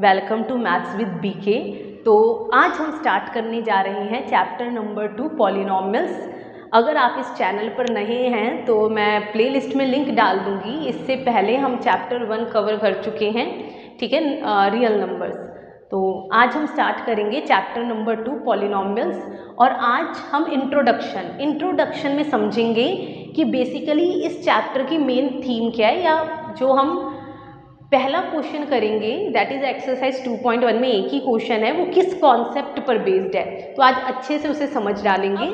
Welcome to maths with BK. तो आज हम स्टार्ट करने जा रहे हैं चैप्टर नंबर 2 पॉलिनॉमियल्स। अगर आप इस चैनल पर नए हैं तो मैं प्लेलिस्ट में लिंक डाल दूंगी। इससे पहले हम चैप्टर 1 कवर कर चुके हैं, ठीक है, रियल नंबर्स। तो आज हम स्टार्ट करेंगे चैप्टर नंबर 2 पॉलिनॉमियल्स। और आज हम इंट्रोडक्शन में समझेंगे कि बेसिकली इस चैप्टर की मेन थीम क्या है, या जो हम पहला क्वेश्चन करेंगे दैट इज एक्सरसाइज 2.1 में एक ही क्वेश्चन है, वो किस कॉन्सेप्ट पर बेस्ड है। तो आज अच्छे से उसे समझ डालेंगे।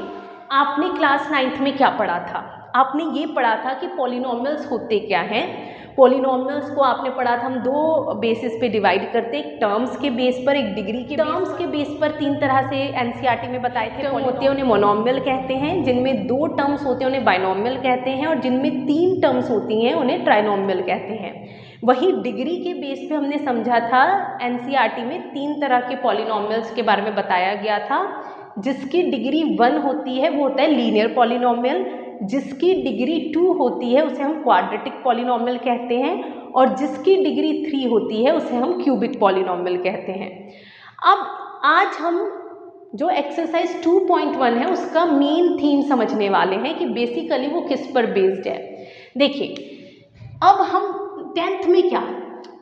आपने क्लास 9th में क्या पढ़ा था? आपने ये पढ़ा था कि पॉलिनॉमियल्स होते क्या हैं। पॉलिनॉमियल्स को आपने पढ़ा था हम दो बेसिस पे डिवाइड करते हैं, एक टर्म्स के बेस पर, एक डिग्री के टर्म्स के बेस पर। 3 तरह से एनसीईआरटी में बताए थे होते हैं, उन्हें मोनोमियल कहते हैं। जिनमें 2 टर्म्स होते हैं उन्हें बाइनोमियल कहते हैं, और जिनमें 3 टर्म्स होती हैं उन्हें ट्राइनोमियल कहते हैं। वही डिग्री के बेस पे हमने समझा था, एनसीईआरटी में 3 तरह के पॉलिनॉमियल्स के बारे में बताया गया था। जिसकी डिग्री 1 होती है वो होता है लीनियर पॉलिनॉमियल, जिसकी डिग्री 2 होती है उसे हम क्वाड्रेटिक पॉलिनॉमियल कहते हैं, और जिसकी डिग्री 3 होती है उसे हम क्यूबिक पॉलिनॉमियल कहते हैं। अब आज हम जो एक्सरसाइज 2.1 है उसका मेन थीम समझने वाले हैं कि बेसिकली वो किस पर बेस्ड है। देखिए, अब हम 10th में क्या,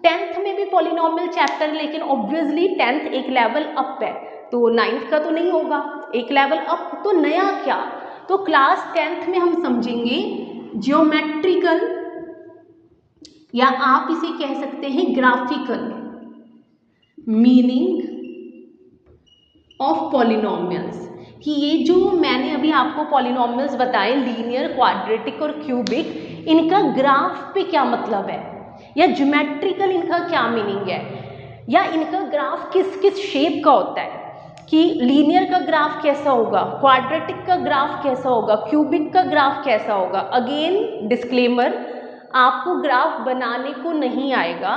10th में भी पॉलिनॉमियल चैप्टर, लेकिन ऑब्वियसली 10th एक लेवल अप है, तो 9th का तो नहीं होगा, एक लेवल अप। तो नया क्या, तो क्लास 10th में हम समझेंगे ज्योमेट्रिकल, या आप इसे कह सकते हैं ग्राफिकल मीनिंग ऑफ पॉलिनॉमियल्स। कि ये जो मैंने अभी आपको पॉलिनॉमियल्स बताए, लीनियर, क्वाड्रेटिक और क्यूबिक, इनका ग्राफ पे क्या मतलब है, या ज्योमेट्रिकल इनका क्या मीनिंग है, या इनका ग्राफ किस किस शेप का होता है। कि लीनियर का ग्राफ कैसा होगा, क्वाड्रेटिक का ग्राफ कैसा होगा, क्यूबिक का ग्राफ कैसा होगा। अगेन डिस्क्लेमर, आपको ग्राफ बनाने को नहीं आएगा।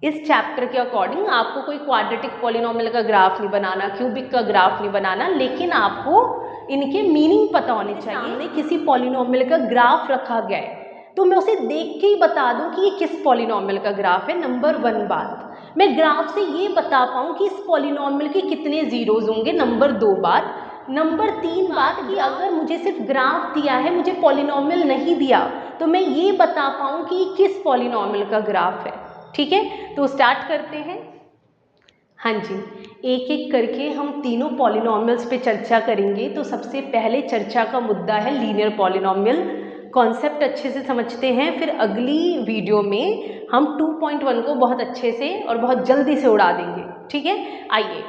इस चैप्टर के अकॉर्डिंग आपको कोई क्वाड्रेटिक पॉलिनॉमियल का ग्राफ नहीं बनाना, क्यूबिक का ग्राफ नहीं बनाना, लेकिन आपको इनके मीनिंग पता होने चाहिए। सामने किसी पॉलिनॉमियल का ग्राफ रखा गया है तो मैं उसे देख के ही बता दूं कि ये किस पॉलिनॉमियल का ग्राफ है। नंबर 1 बात, मैं ग्राफ से ये बता पाऊँ कि इस पॉलिनॉमियल के कितने जीरोज होंगे। नंबर 2 बात। नंबर 3 बात कि अगर मुझे सिर्फ ग्राफ दिया है, मुझे पॉलिनॉमियल नहीं दिया, तो मैं ये बता पाऊँ कि किस पॉलिनॉमियल का ग्राफ है। ठीक है, तो स्टार्ट करते हैं। हाँ जी, एक एक करके हम तीनों पॉलिनॉमियल्स पे चर्चा करेंगे। तो सबसे पहले चर्चा का मुद्दा है लीनियर पॉलिनॉमियल। कॉन्सेप्ट अच्छे से समझते हैं, फिर अगली वीडियो में हम 2.1 को बहुत अच्छे से और बहुत जल्दी से उड़ा देंगे। ठीक है, आइए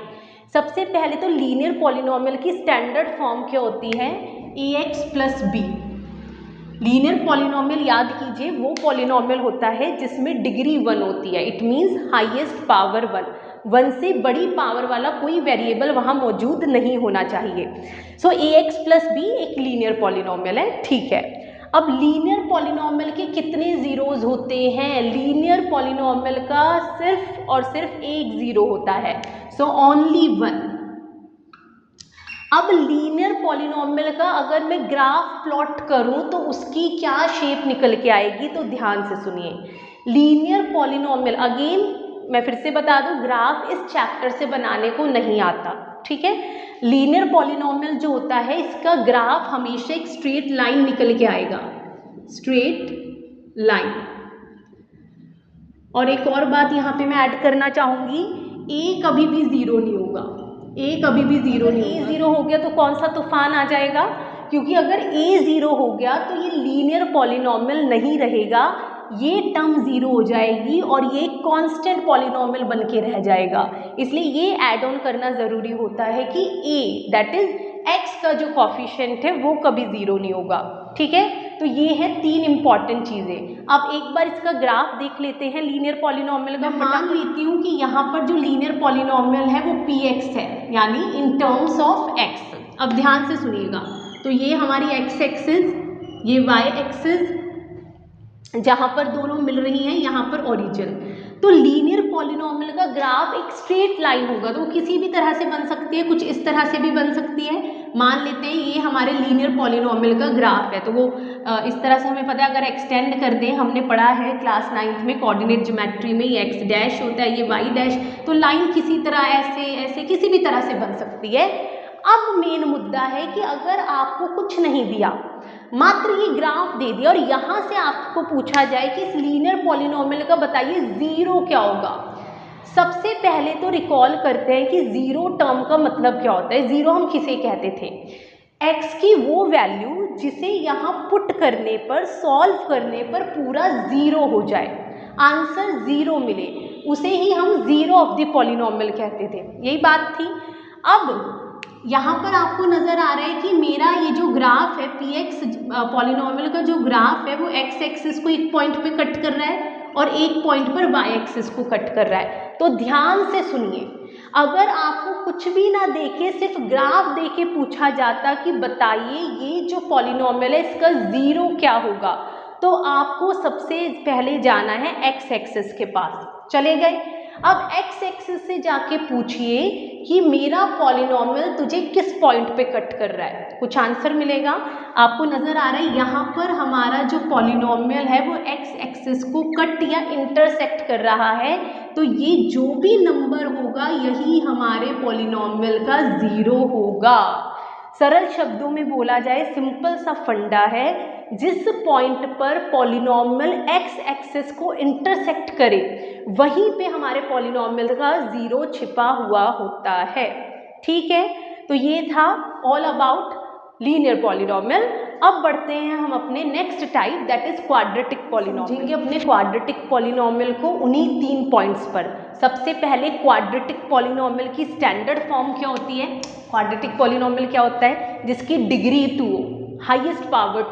सबसे पहले तो लीनियर पॉलिनॉमियल की स्टैंडर्ड फॉर्म क्या होती है, ax plus b. Linear polynomial याद कीजिए, वो पॉलिनॉमियल होता है जिसमें डिग्री 1 होती है। इट मीन्स हाईएस्ट पावर 1 से बड़ी पावर वाला कोई वेरिएबल वहाँ मौजूद नहीं होना चाहिए। सो ax प्लस बी एक लीनियर पॉलिनॉमियल है। ठीक है, अब लीनियर पॉलिनॉमियल के कितने जीरोज होते हैं? लीनियर पॉलिनॉमियल का सिर्फ और सिर्फ एक जीरो होता है, सो ओनली 1। अब लीनियर पॉलिनॉमियल का अगर मैं ग्राफ प्लॉट करूं तो उसकी क्या शेप निकल के आएगी, तो ध्यान से सुनिए। लीनियर पॉलिनॉमियल, अगेन मैं फिर से बता दूं, ग्राफ इस चैप्टर से बनाने को नहीं आता। ठीक है, लीनियर पॉलिनॉमियल जो होता है इसका ग्राफ हमेशा एक स्ट्रेट लाइन निकल के आएगा, स्ट्रेट लाइन। और एक और बात यहाँ पे मैं ऐड करना चाहूँगी, ए कभी भी जीरो नहीं होगा, ए कभी भी जीरो नहीं। ए जीरो हो गया तो कौन सा तूफान आ जाएगा, क्योंकि अगर ए जीरो हो गया तो ये लीनियर पॉलिनॉमियल नहीं रहेगा, ये टर्म जीरो हो जाएगी और ये कांस्टेंट पॉलिनॉमियल बन के रह जाएगा। इसलिए ये ऐड ऑन करना ज़रूरी होता है कि a दैट इज x का जो कॉफिशिएंट है वो कभी जीरो नहीं होगा। ठीक है, तो ये है 3 इंपॉर्टेंट चीज़ें। अब एक बार इसका ग्राफ देख लेते हैं लीनियर पॉलिनॉमियल का। मान लेती हूँ कि यहाँ पर जो लीनियर पॉलिनॉमियल है वो px है, यानी इन टर्म्स ऑफ x। अब ध्यान से सुनिएगा, तो ये हमारी x एक्सिस, ये y एक्सिस, जहाँ पर दोनों मिल रही हैं यहाँ पर ओरिजिन। तो लीनियर पॉलिनॉमियल का ग्राफ एक स्ट्रेट लाइन होगा, तो वो किसी भी तरह से बन सकती है, कुछ इस तरह से भी बन सकती है, मान लेते हैं ये हमारे लीनियर पॉलिनोमियल का ग्राफ है, तो वो इस तरह से हमें पता है, अगर एक्सटेंड कर दें, हमने पढ़ा है क्लास 9th में कोऑर्डिनेट ज्योमेट्री में, ये एक्स डैश होता है, ये वाई डैश, तो लाइन किसी तरह ऐसे ऐसे किसी भी तरह से बन सकती है। अब मेन मुद्दा है कि अगर आपको कुछ नहीं दिया, मात्र ये ग्राफ दे दिया और यहाँ से आपको पूछा जाए कि इस लीनियर पॉलिनोमियल का बताइए जीरो क्या होगा। सबसे पहले तो रिकॉल करते हैं कि जीरो टर्म का मतलब क्या होता है। जीरो हम किसे कहते थे, एक्स की वो वैल्यू जिसे यहाँ पुट करने पर, सॉल्व करने पर पूरा जीरो हो जाए, आंसर जीरो मिले, उसे ही हम जीरो ऑफ द पॉलिनोमियल कहते थे। यही बात थी। अब यहाँ पर आपको नजर आ रहा है कि मेरा ये जो ग्राफ है पी एक्स पॉलिनोमियल का जो ग्राफ है वो एक्स एक्सिस को एक पॉइंट पे कट कर रहा है और एक पॉइंट पर वाई एक्सिस को कट कर रहा है। तो ध्यान से सुनिए, अगर आपको कुछ भी ना देके सिर्फ ग्राफ देके पूछा जाता कि बताइए ये जो पॉलिनोमियल है इसका जीरो क्या होगा, तो आपको सबसे पहले जाना है एक्स एक्सिस के पास। चले गए। अब एक्स एक्सिस से जाके पूछिए कि मेरा पॉलिनोमियल तुझे किस पॉइंट पे कट कर रहा है, कुछ आंसर मिलेगा। आपको नजर आ रहा है यहाँ पर हमारा जो पॉलिनोमियल है वो एक्स एक्सिस को कट या इंटरसेक्ट कर रहा है, तो ये जो भी नंबर होगा यही हमारे पॉलिनोमियल का जीरो होगा। सरल शब्दों में बोला जाए, सिंपल सा फंडा है, जिस पॉइंट पर पॉलिनोमियल एक्स एक्सिस को इंटरसेक्ट करे वहीं पे हमारे पॉलिनोमियल का जीरो छिपा हुआ होता है। ठीक है, तो ये था ऑल अबाउट लीनियर पॉलिनोमियल। अब बढ़ते हैं हम अपने next type, that is quadratic polynomial. अपने क्वाड्रेटिक पॉलिनोमियल को उन्हीं 3 पॉइंट्स पर। सबसे पहले क्वाड्रेटिक पॉलिनोमियल की स्टैंडर्ड फॉर्म क्या होती है। क्वाड्रेटिक पॉलिनोमियल क्या होता है, जिसकी डिग्री 2 हो, हाईएस्ट पावर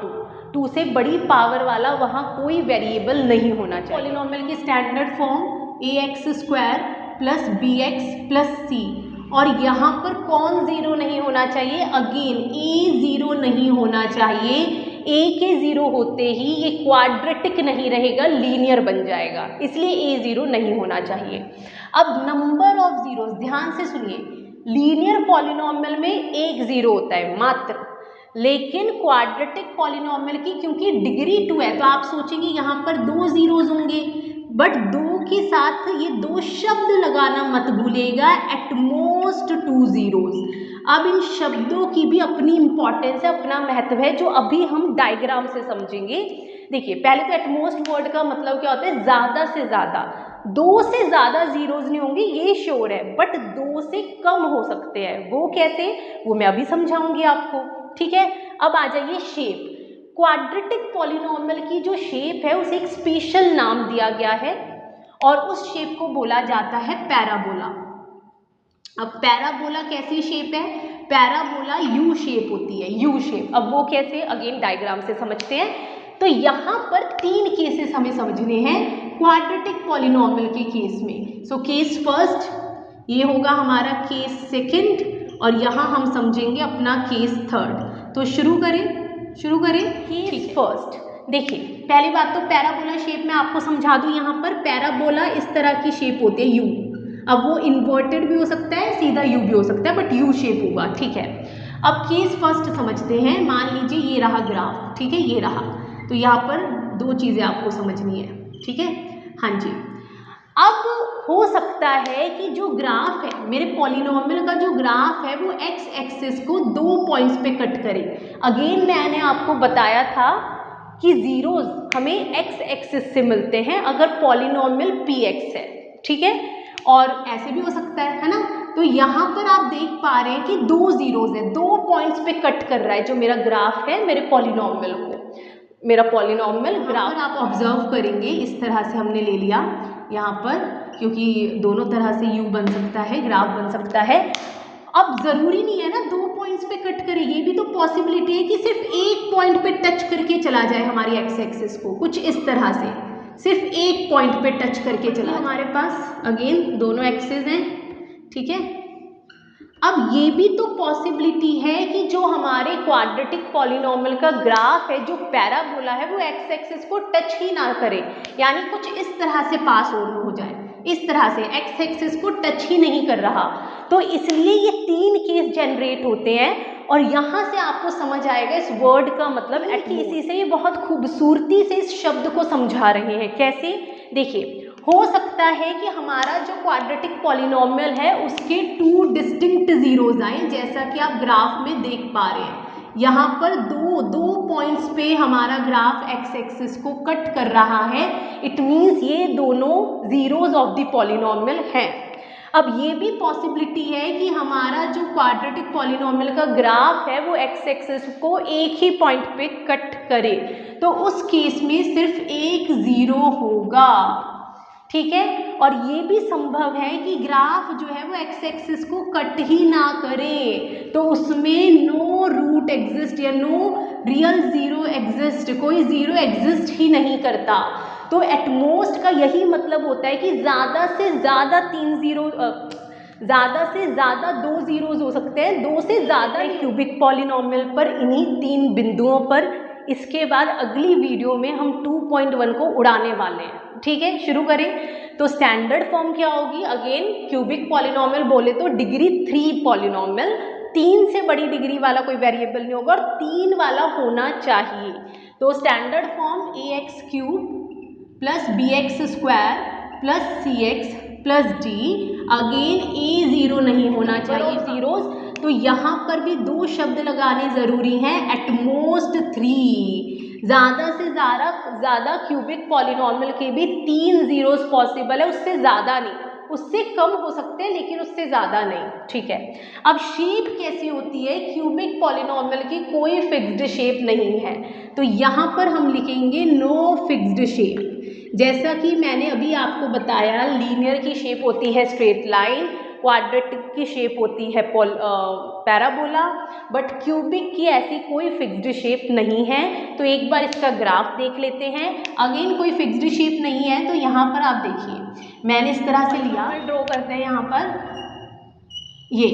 2 से बड़ी पावर वाला वहाँ कोई वेरिएबल नहीं होना चाहिए। पॉलिनोमियल की standard form a x square plus b x plus c, और यहाँ पर कौन जीरो नहीं होना चाहिए, अगेन ए जीरो नहीं होना चाहिए। ए के जीरो होते ही ये क्वाड्रेटिक नहीं रहेगा, लीनियर बन जाएगा, इसलिए ए जीरो नहीं होना चाहिए। अब नंबर ऑफ जीरोस ध्यान से सुनिए, लीनियर पॉलिनोमियल में एक जीरो होता है मात्र, लेकिन क्वाड्रेटिक पॉलिनोमियल की क्योंकि डिग्री 2 है, तो आप सोचेंगे यहाँ पर 2 जीरोज होंगे, बट 2 के साथ ये 2 शब्द लगाना मत भूलिएगा, एटमोस्ट 2 जीरोज। अब इन शब्दों की भी अपनी इंपॉर्टेंस है, अपना महत्व है, जो अभी हम डायग्राम से समझेंगे। देखिए, पहले तो एटमोस्ट वर्ड का मतलब क्या होता है, ज़्यादा से ज़्यादा। 2 से ज़्यादा जीरोज नहीं होंगे ये श्योर है, बट 2 से कम हो सकते हैं। वो कैसे, वो मैं अभी समझाऊंगी आपको। ठीक है, अब आ जाइए शेप। क्वाड्रेटिक पॉलिनोमियल की जो शेप है उसे एक स्पेशल नाम दिया गया है और उस शेप को बोला जाता है पैराबोला। अब पैराबोला कैसी शेप है, पैराबोला यू शेप होती है, यू शेप। अब वो कैसे, अगेन डायग्राम से समझते हैं। तो यहाँ पर 3 केसेस हमें समझने हैं क्वाड्रेटिक पॉलिनोमियल के केस में। सो केस फर्स्ट, ये होगा हमारा केस सेकंड, और यहाँ हम समझेंगे अपना केस थर्ड। तो शुरू करें केस फर्स्ट। देखिए, पहली बात तो पैराबोला शेप में आपको समझा दूं। यहाँ पर पैराबोला इस तरह की शेप होती है, यू। अब वो इन्वर्टेड भी हो सकता है, सीधा यू भी हो सकता है, बट यू शेप होगा। ठीक है, अब केस फर्स्ट समझते हैं। मान लीजिए ये रहा ग्राफ, ठीक है, ये रहा। तो यहाँ पर 2 चीज़ें आपको समझनी है। ठीक है, हाँ जी। अब हो सकता है कि जो ग्राफ है, मेरे पॉलिनोमियल का जो ग्राफ है वो एक्स एक्सिस को 2 पॉइंट्स पे कट करे। अगेन मैंने आपको बताया था कि जीरोज हमें एक्स एक्सिस से मिलते हैं अगर पॉलिनोमियल पी एक्स है। ठीक है, और ऐसे भी हो सकता है ना। तो यहाँ पर आप देख पा रहे हैं कि 2 जीरोज है, 2 पॉइंट्स पे कट कर रहा है जो मेरा ग्राफ है मेरे पॉलिनोमियल को। मेरा पॉलिनोमियल ग्राफ आप ऑब्जर्व करेंगे, इस तरह से हमने ले लिया यहाँ पर, क्योंकि दोनों तरह से यू बन सकता है, ग्राफ बन सकता है। अब ज़रूरी नहीं है ना 2 पॉइंट्स पे कट करे, ये भी तो पॉसिबिलिटी है कि सिर्फ एक पॉइंट पे टच करके चला जाए हमारी एक्स एक्सिस को, कुछ इस तरह से सिर्फ एक पॉइंट पे टच करके चला। हमारे पास अगेन दोनों एक्सिस हैं। ठीक है, अब ये भी तो पॉसिबिलिटी है कि जो हमारे क्वाड्रेटिक पॉलिनोमियल का ग्राफ है, जो पैराबोला है, वो एक्स एक्सिस को टच ही ना करे, यानी कुछ इस तरह से पास ओवर हो जाए, इस तरह से एक्स एक्सिस को टच ही नहीं कर रहा। तो इसलिए ये 3 केस जनरेट होते हैं और यहाँ से आपको समझ आएगा इस वर्ड का मतलब इसी से ये बहुत खूबसूरती से इस शब्द को समझा रहे हैं। कैसे, देखिए, हो सकता है कि हमारा जो क्वाड्रेटिक पॉलिनोमियल है उसके 2 डिस्टिंक्ट जीरोज आए, जैसा कि आप ग्राफ में देख पा रहे हैं। यहाँ पर दो पॉइंट्स पे हमारा ग्राफ एक्स एक्सिस को कट कर रहा है। इट मीन्स ये दोनों जीरोज ऑफ द पॉलिनोमियल हैं। अब ये भी पॉसिबिलिटी है कि हमारा जो क्वाड्रेटिक पॉलिनोमियल का ग्राफ है वो एक्स एक्सिस को एक ही पॉइंट पे कट करे, तो उस केस में सिर्फ एक जीरो होगा, ठीक है। और ये भी संभव है कि ग्राफ जो है वो एक्स एक्सिस को कट ही ना करे, तो उसमें नो रूट एग्जिस्ट या नो रियल जीरो एग्जिस्ट, कोई जीरो एग्जिस्ट ही नहीं करता। तो एटमोस्ट का यही मतलब होता है कि ज़्यादा से ज़्यादा 3 जीरो, ज़्यादा से ज़्यादा 2 जीरोज हो सकते हैं, 2 से ज़्यादा क्यूबिक पॉलिनोमियल पर इन्हीं 3 बिंदुओं पर। इसके बाद अगली वीडियो में हम 2.1 को उड़ाने वाले हैं, ठीक है। शुरू करें तो स्टैंडर्ड फॉर्म क्या होगी, अगेन क्यूबिक पॉलिनोमियल बोले तो डिग्री 3 पॉलिनोमियल, 3 से बड़ी डिग्री वाला कोई वेरिएबल नहीं होगा और 3 वाला होना चाहिए। तो standard form ax cube plus bx square plus cx plus d, again a zero नहीं होना चाहिए जीरोज, तो यहाँ पर भी 2 शब्द लगाने ज़रूरी हैं, एटमोस्ट 3, ज़्यादा से ज़्यादा क्यूबिक पॉलिनोमियल के भी 3 जीरोज पॉसिबल है, उससे ज़्यादा नहीं, उससे कम हो सकते हैं लेकिन उससे ज़्यादा नहीं, ठीक है। अब शेप कैसी होती है, क्यूबिक पॉलिनोमियल की कोई फिक्स्ड शेप नहीं है, तो यहाँ पर हम लिखेंगे नो फिक्स्ड शेप। जैसा कि मैंने अभी आपको बताया, लीनियर की शेप होती है स्ट्रेट लाइन, क्वाड्रेटिक की शेप होती है पैराबोला, बट क्यूबिक की ऐसी कोई फिक्स्ड शेप नहीं है। तो एक बार इसका ग्राफ देख लेते हैं। अगेन कोई फिक्स्ड शेप नहीं है, तो यहाँ पर आप देखिए मैंने इस तरह से लिया, ड्रॉ करते हैं यहाँ पर ये।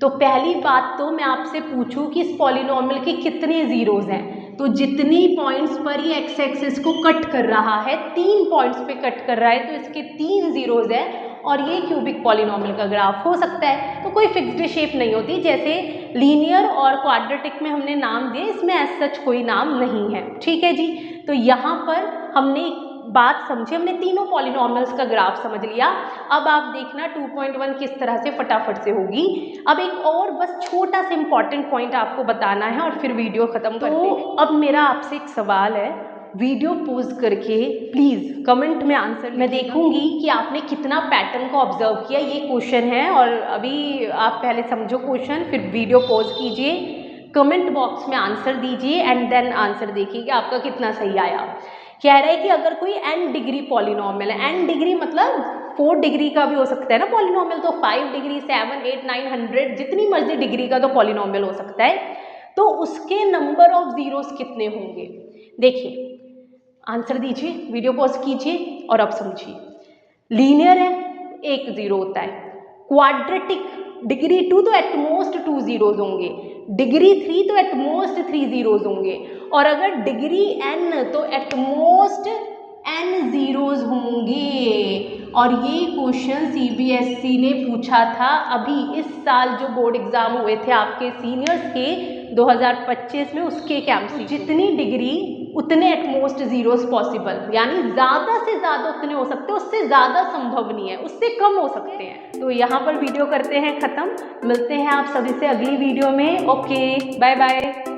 तो पहली बात तो मैं आपसे पूछूं कि इस पॉलिनोमियल के कितने जीरोज हैं, तो जितनी पॉइंट्स पर ये एक्स एक्सिस को कट कर रहा है, 3 पॉइंट्स पे कट कर रहा है, तो इसके 3 जीरोज हैं और ये क्यूबिक पॉलिनोमियल का ग्राफ हो सकता है। तो कोई फिक्स्ड शेप नहीं होती, जैसे लीनियर और क्वाड्रेटिक में हमने नाम दिए, इसमें एज सच कोई नाम नहीं है, ठीक है जी। तो यहाँ पर हमने बात समझी, हमने तीनों पॉलिनोमियल्स का ग्राफ समझ लिया। अब आप देखना 2.1 किस तरह से फटाफट से होगी। अब एक और बस छोटा सा इंपॉर्टेंट पॉइंट आपको बताना है और फिर वीडियो खत्म करते हैं। अब मेरा आपसे एक सवाल है, वीडियो पॉज करके प्लीज़ कमेंट में आंसर, मैं देखूंगी कि आपने कितना पैटर्न को ऑब्जर्व किया। ये क्वेश्चन है और अभी आप पहले समझो क्वेश्चन, फिर वीडियो पॉज कीजिए, कमेंट बॉक्स में आंसर दीजिए एंड देन आंसर देखिए कि आपका कितना सही आया। कह रहा है कि अगर कोई n डिग्री पॉलिनोमियल है, n डिग्री मतलब 4 डिग्री का भी हो सकता है ना पॉलिनोमियल, तो 5 डिग्री 7 8 9 100 जितनी मर्जी डिग्री का तो पॉलिनोमियल हो सकता है, तो उसके नंबर ऑफ जीरोस कितने होंगे। देखिए आंसर दीजिए, वीडियो पॉज कीजिए और अब समझिए। लीनियर है 1 जीरो होता है, क्वाड्रेटिक डिग्री 2 तो एटमोस्ट 2 जीरोज होंगे, डिग्री 3 तो एटमोस्ट 3 जीरोज होंगे, और अगर डिग्री n तो एटमोस्ट n जीरोज होंगे। और ये क्वेश्चन CBSE ने पूछा था अभी इस साल जो बोर्ड एग्जाम हुए थे आपके सीनियर्स के 2025 में, उसके कैंप। जितनी डिग्री उतने एटमोस्ट जीरोस पॉसिबल, यानी ज़्यादा से ज़्यादा उतने हो सकते हैं, उससे ज़्यादा संभव नहीं है, उससे कम हो सकते हैं। तो यहाँ पर वीडियो करते हैं ख़त्म, मिलते हैं आप सभी से अगली वीडियो में। Okay, bye bye.